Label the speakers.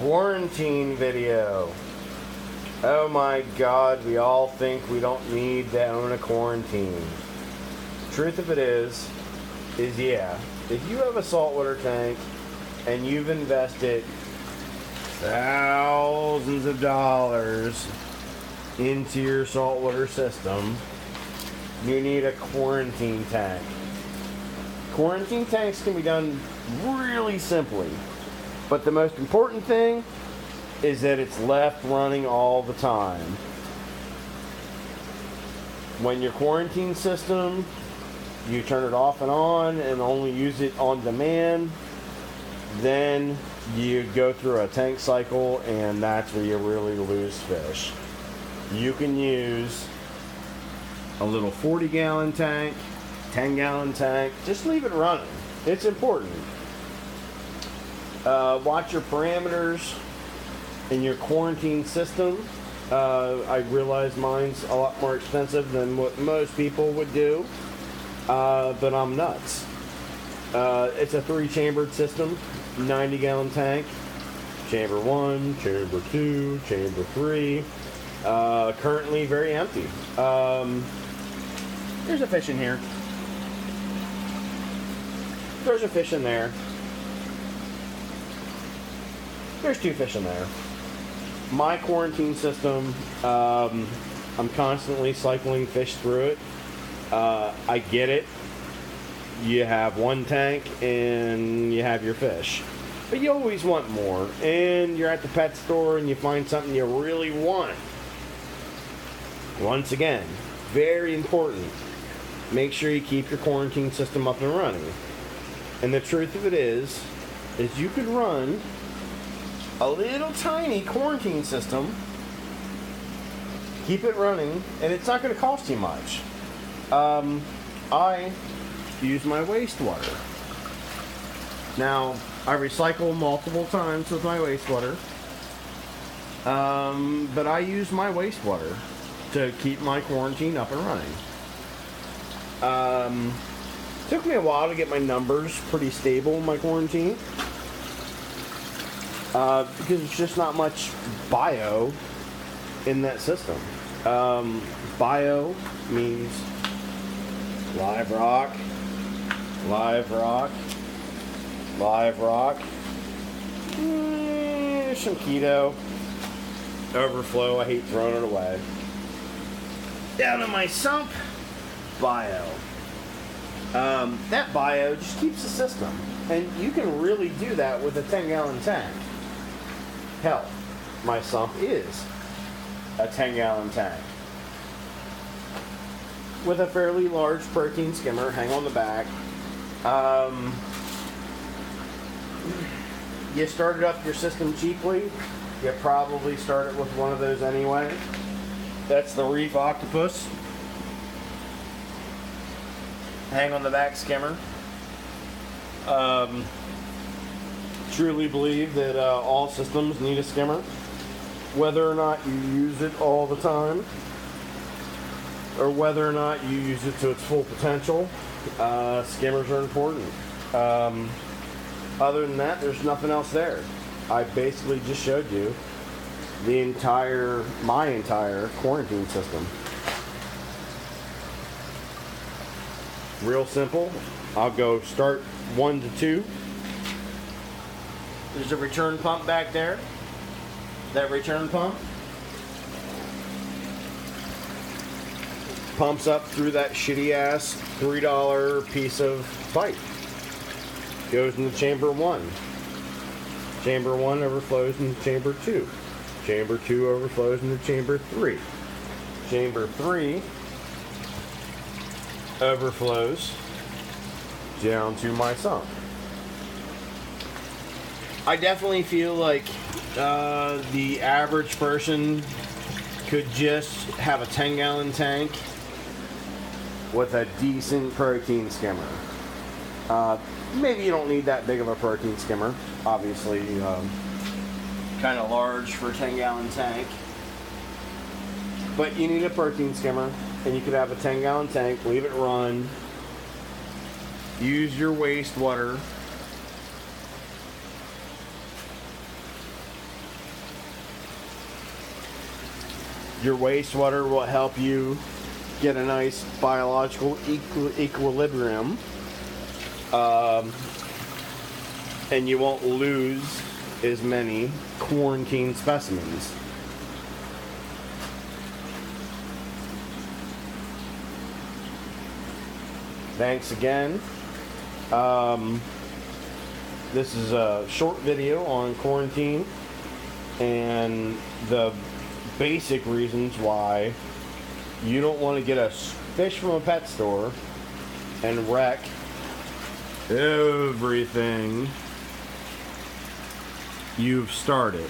Speaker 1: quarantine video. Oh my God, we all think we don't need to own a quarantine. Truth of it is yeah, if you have a saltwater tank and you've invested thousands of dollars into your saltwater system, you need a quarantine tank. Quarantine tanks can be done really simply, but the most important thing is that it's left running all the time. When your quarantine system, you turn it off and on and only use it on demand, then you go through a tank cycle, and that's where you really lose fish. You can use a little 40-gallon tank, 10-gallon tank, just leave it running. It's important. Watch your parameters in your quarantine system. I realize mine's a lot more expensive than what most people would do, but I'm nuts. It's a 3-chambered system, 90-gallon tank, chamber 1, chamber 2, chamber 3, currently very empty. There's a fish in here. There's a fish in there. There's 2 fish in there. My quarantine system, I'm constantly cycling fish through it. I get it. You have one tank and you have your fish, but you always want more, and you're at the pet store and you find something you really want. Once again, very important, make sure you keep your quarantine system up and running. And the truth of it is you could run a little tiny quarantine system, keep it running, and it's not going to cost you much. I use my wastewater. Now, I recycle multiple times with my wastewater, but I use my wastewater to keep my quarantine up and running. Took me a while to get my numbers pretty stable in my quarantine, because there's just not much bio in that system. Bio means live rock, live rock, live rock, some keto, overflow, I hate throwing it away. Down in my sump, bio. That bio just keeps the system, and you can really do that with a 10-gallon tank. Hell, my sump is a 10-gallon tank with a fairly large protein skimmer. Hang on the back. You started up your system cheaply. You probably started with one of those anyway. That's the Reef Octopus. Hang on the back skimmer. Truly believe that all systems need a skimmer. Whether or not you use it all the time, or whether or not you use it to its full potential, skimmers are important. Other than that, there's nothing else there. I basically just showed you my entire quarantine system. Real simple. I'll go start 1 to 2. There's a return pump back there. That return pump pumps up through that shitty ass $3 piece of pipe. Goes into chamber 1. Chamber 1 overflows into chamber 2. Chamber 2 overflows into chamber 3. Chamber 3 overflows down to my sump. I definitely feel like the average person could just have a 10-gallon tank with a decent protein skimmer. Maybe you don't need that big of a protein skimmer. Obviously, kind of large for a 10-gallon tank. But you need a protein skimmer, and you could have a 10-gallon tank, leave it run, use your wastewater, Your wastewater will help you get a nice biological equilibrium. And you won't lose as many quarantine specimens. Thanks again. This is a short video on quarantine and the basic reasons why you don't want to get a fish from a pet store and wreck everything you've started.